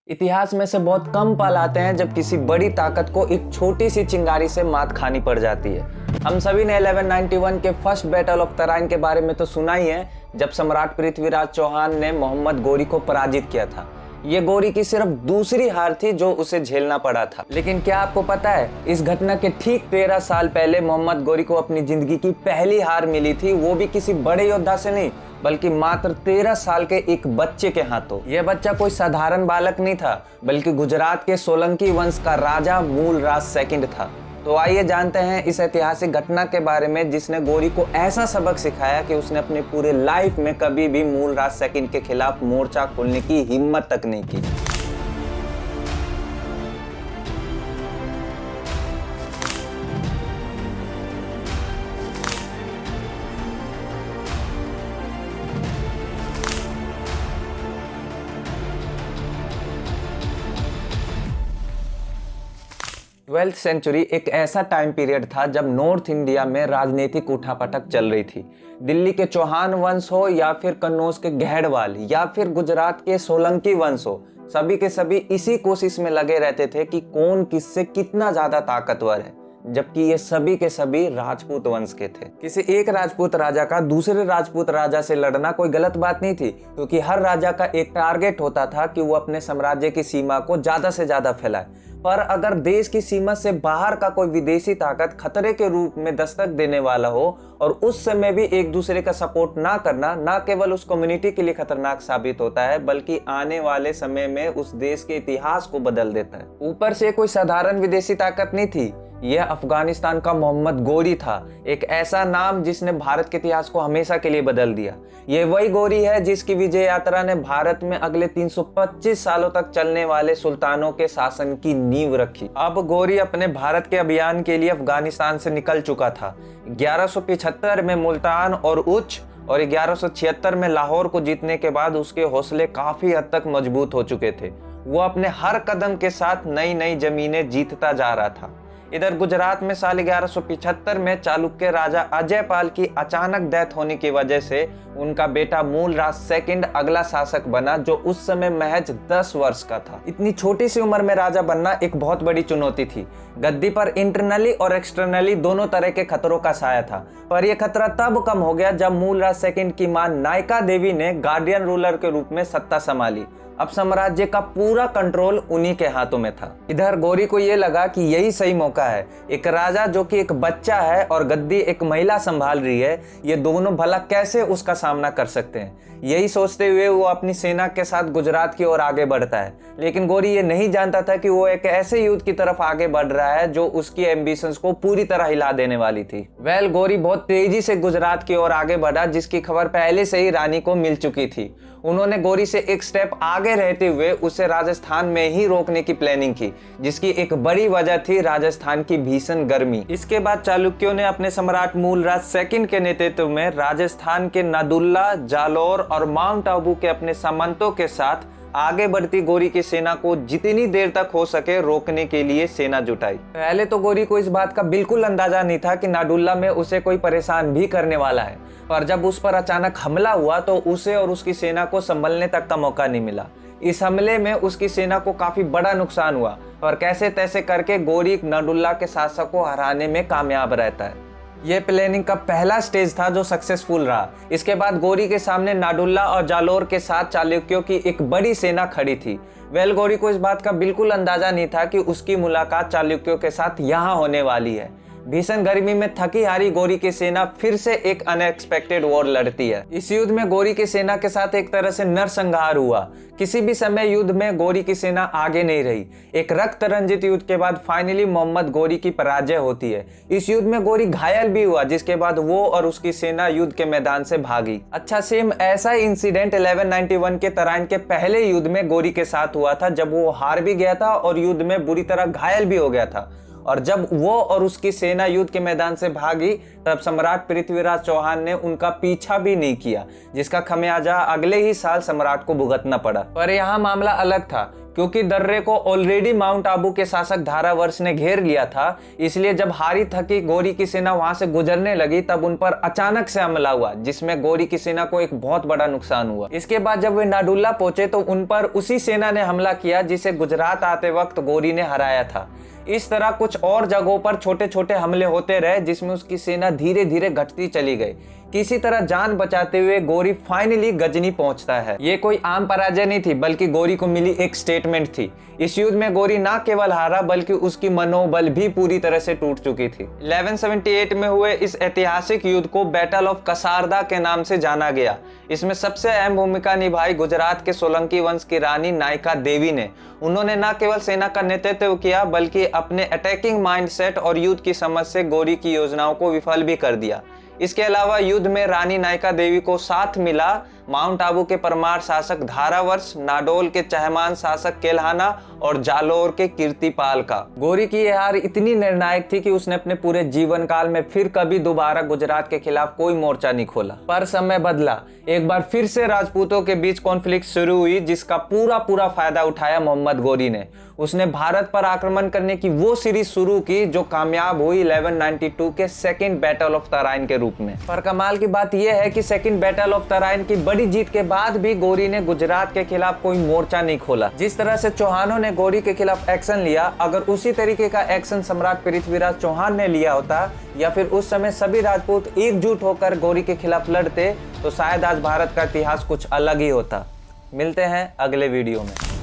इतिहास में से बहुत कम पल आते हैं जब किसी बड़ी ताकत को एक छोटी सी चिंगारी से मात खानी पड़ जाती है। हम सभी ने 1191 के फर्स्ट बैटल ऑफ तराइन के बारे में तो सुना ही है, जब सम्राट पृथ्वीराज चौहान ने मोहम्मद गोरी को पराजित किया था। ये गोरी की सिर्फ दूसरी हार थी जो उसे झेलना पड़ा था। लेकिन क्या आपको पता है, इस घटना के ठीक 13 साल पहले मोहम्मद गोरी को अपनी जिंदगी की पहली हार मिली थी, वो भी किसी बड़े योद्धा से नहीं बल्कि मात्र 13 साल के एक बच्चे के हाथों। यह बच्चा कोई साधारण बालक नहीं था, बल्कि गुजरात के सोलंकी वंश का राजा मूलराज सेकंड था। तो आइए जानते हैं इस ऐतिहासिक घटना के बारे में जिसने गोरी को ऐसा सबक सिखाया कि उसने अपने पूरे लाइफ में कभी भी मूलराज सेकंड के खिलाफ मोर्चा खोलने की हिम्मत तक नहीं की। ट्वेल्थ सेंचुरी एक ऐसा टाइम पीरियड था जब नॉर्थ इंडिया में राजनीतिक उठापटक चल रही थी। दिल्ली के चौहान वंश हो या फिर कन्नौज के गहड़वाल या फिर गुजरात के सोलंकी वंश हो, सभी के सभी इसी कोशिश में लगे रहते थे कि कौन किससे कितना ज्यादा ताकतवर है, जबकि ये सभी के सभी राजपूत वंश के थे। किसी एक राजपूत राजा का दूसरे राजपूत राजा से लड़ना कोई गलत बात नहीं थी, क्योंकि हर राजा का एक टारगेट होता था कि वो अपने साम्राज्य की सीमा को ज्यादा से ज्यादा फैलाए। पर अगर देश की सीमा से बाहर का कोई विदेशी ताकत खतरे के रूप में दस्तक देने वाला हो और उस समय भी एक दूसरे का सपोर्ट ना करना, ना केवल उस कम्युनिटी के लिए खतरनाक साबित होता है बल्कि आने वाले समय में उस देश के इतिहास को बदल देता है। ऊपर से कोई साधारण विदेशी ताकत नहीं थी, यह अफगानिस्तान का मोहम्मद गोरी था, एक ऐसा नाम जिसने भारत के इतिहास को हमेशा के लिए बदल दिया। ये वही गोरी है जिसकी विजय यात्रा ने भारत में अगले 325 सालों तक चलने वाले सुल्तानों के शासन की नींव रखी। अब गोरी अपने भारत के अभियान के लिए अफगानिस्तान से निकल चुका था। 1175 में मुल्तान और उच्च और 1176 में लाहौर को जीतने के बाद उसके हौसले काफी हद तक मजबूत हो चुके थे। वो अपने हर कदम के साथ नई नई जमीनें जीतता जा रहा था। इधर गुजरात में साल 1175 में चालुक्य राजा अजयपाल की अचानक डेथ होने की वजह से उनका बेटा मूलराज सेकंड अगला शासक बना, जो उस समय महज 10 वर्ष का था। इतनी छोटी सी उम्र में राजा बनना एक बहुत बड़ी चुनौती थी। गद्दी पर इंटरनली और एक्सटर्नली दोनों तरह के खतरों का साया था, पर यह खतरा तब कम हो गया जब मूलराज सेकंड की मां नायका देवी ने गार्डियन रूलर के रूप में सत्ता संभाली। अब साम्राज्य का पूरा कंट्रोल उन्हीं के हाथों में था। इधर गोरी को यह लगा कि यही सही मौका है। एक राजा जो कि एक बच्चा है और गद्दी एक महिला संभाल रही है, ये दोनों भला कैसे उसका सामना कर सकते हैं। यही सोचते हुए वो अपनी सेना के साथ गुजरात की ओर आगे बढ़ता है। लेकिन गोरी ये नहीं जानता था कि वो एक ऐसे युद्ध की तरफ आगे बढ़ रहा है जो उसकी एम्बिशंस को पूरी तरह हिला देने वाली थी। गोरी बहुत तेजी से गुजरात की ओर आगे बढ़ा, जिसकी खबर पहले से ही रानी को मिल चुकी थी। उन्होंने गोरी से एक स्टेप आगे रहते हुए उसे राजस्थान में ही रोकने की प्लानिंग की, जिसकी एक बड़ी वजह थी राजस्थान की भीषण गर्मी। इसके बाद चालुक्यों ने अपने सम्राट मूलराज सेकंड के नेतृत्व में राजस्थान के नादुल्ला, जालोर और माउंट आबू के अपने सामंतों के साथ आगे बढ़ती गोरी की सेना को जितनी देर तक हो सके रोकने के लिए सेना जुटाई। पहले तो गोरी को इस बात का बिल्कुल अंदाजा नहीं था कि नादुल्ला में उसे कोई परेशान भी करने वाला है, पर जब उस पर अचानक हमला हुआ तो उसे और उसकी सेना को संभलने तक का मौका नहीं मिला। इस हमले में उसकी सेना को काफी बड़ा नुकसान हुआ और कैसे तैसे करके गोरी नादुल्ला के शासक को हराने में कामयाब रहता है। यह प्लानिंग का पहला स्टेज था जो सक्सेसफुल रहा। इसके बाद गोरी के सामने नादुल्ला और जालोर के साथ चालुक्यों की एक बड़ी सेना खड़ी थी। गोरी को इस बात का बिल्कुल अंदाजा नहीं था कि उसकी मुलाकात चालुक्यों के साथ यहाँ होने वाली है। भीषण गर्मी में थकी हारी गोरी की सेना फिर से एक अनएक्सपेक्टेड वॉर लड़ती है। इस युद्ध में गोरी की सेना के साथ एक तरह से नरसंहार हुआ। किसी भी समय युद्ध में गोरी की सेना आगे नहीं रही। एक रक्त रंजित युद्ध के बाद फाइनली मोहम्मद गोरी की पराजय होती है। इस युद्ध में गोरी घायल भी हुआ, जिसके बाद वो और उसकी सेना युद्ध के मैदान से भागी। अच्छा, सेम ऐसा इंसिडेंट 1191 के तराइन के पहले युद्ध में गोरी के साथ हुआ था, जब वो हार भी गया था और युद्ध में बुरी तरह घायल भी हो गया था। और जब वो और उसकी सेना युद्ध के मैदान से भागी तब सम्राट पृथ्वीराज चौहान ने उनका पीछा भी नहीं किया, जिसका खमियाजा अगले ही साल सम्राट को भुगतना पड़ा। पर यहाँ मामला अलग था, क्योंकि दर्रे को ऑलरेडी माउंट आबू के शासक धारावर्ष ने घेर लिया था, इसलिए जब हारी थकी गौरी की सेना वहां से गुजरने लगी तब उन पर अचानक से हमला हुआ, जिसमें गौरी की सेना को एक बहुत बड़ा नुकसान हुआ। इसके बाद जब वे नाडुल्ला पहुंचे तो उन पर उसी सेना ने हमला किया जिसे गुजरात आते वक्त गौरी ने हराया था। इस तरह कुछ और जगहों पर छोटे छोटे हमले होते रहे, जिसमें उसकी सेना धीरे धीरे घटती चली गई। किसी तरह जान बचाते हुए गौरी फाइनली गजनी पहुंचता है। ये कोई आम पराजय नहीं थी, बल्कि गौरी को मिली एक स्टेटमेंट थी। इस युद्ध में गौरी न केवल हारा बल्कि उसकी मनोबल भी पूरी तरह से टूट चुकी थी। 1178 में हुए इस ऐतिहासिक युद्ध को बैटल ऑफ कसारदा के नाम से जाना गया। इसमें सबसे अहम भूमिका निभाई गुजरात के सोलंकी वंश की रानी नायका देवी ने। उन्होंने न केवल सेना का नेतृत्व किया बल्कि अपने अटैकिंग माइंडसेट और युद्ध की समझ से गौरी की योजनाओं को विफल भी कर दिया। इसके अलावा युद्ध में रानी नायका देवी को साथ मिला माउंट आबू के परमार शासक धारावर्ष, नाडोल के चहमान शासक केल्हाना और जालोर के कीर्तिपाल का। गौरी की यह हार इतनी निर्णायक थी कि उसने अपने पूरे जीवन काल में फिर कभी दोबारा गुजरात के खिलाफ कोई मोर्चा नहीं खोला। पर समय बदला, एक बार फिर से राजपूतों के बीच कॉन्फ्लिक्ट शुरू हुई, जिसका पूरा फायदा उठाया मोहम्मद गौरी ने। उसने भारत पर आक्रमण करने की वो सीरीज शुरू की जो कामयाब हुई 1192 के सेकंड बैटल ऑफ तराइन के रूप में। पर कमाल की बात यह है कि सेकंड बैटल ऑफ तराइन की बड़ी जीत के बाद भी गौरी ने गुजरात के खिलाफ कोई मोर्चा नहीं खोला। जिस तरह से चौहानों ने गौरी के खिलाफ एक्शन लिया, अगर उसी तरीके का एक्शन सम्राट पृथ्वीराज चौहान ने लिया होता या फिर उस समय सभी राजपूत एकजुट होकर गौरी के खिलाफ लड़ते, तो शायद आज भारत का इतिहास कुछ अलग ही होता। मिलते हैं अगले वीडियो में।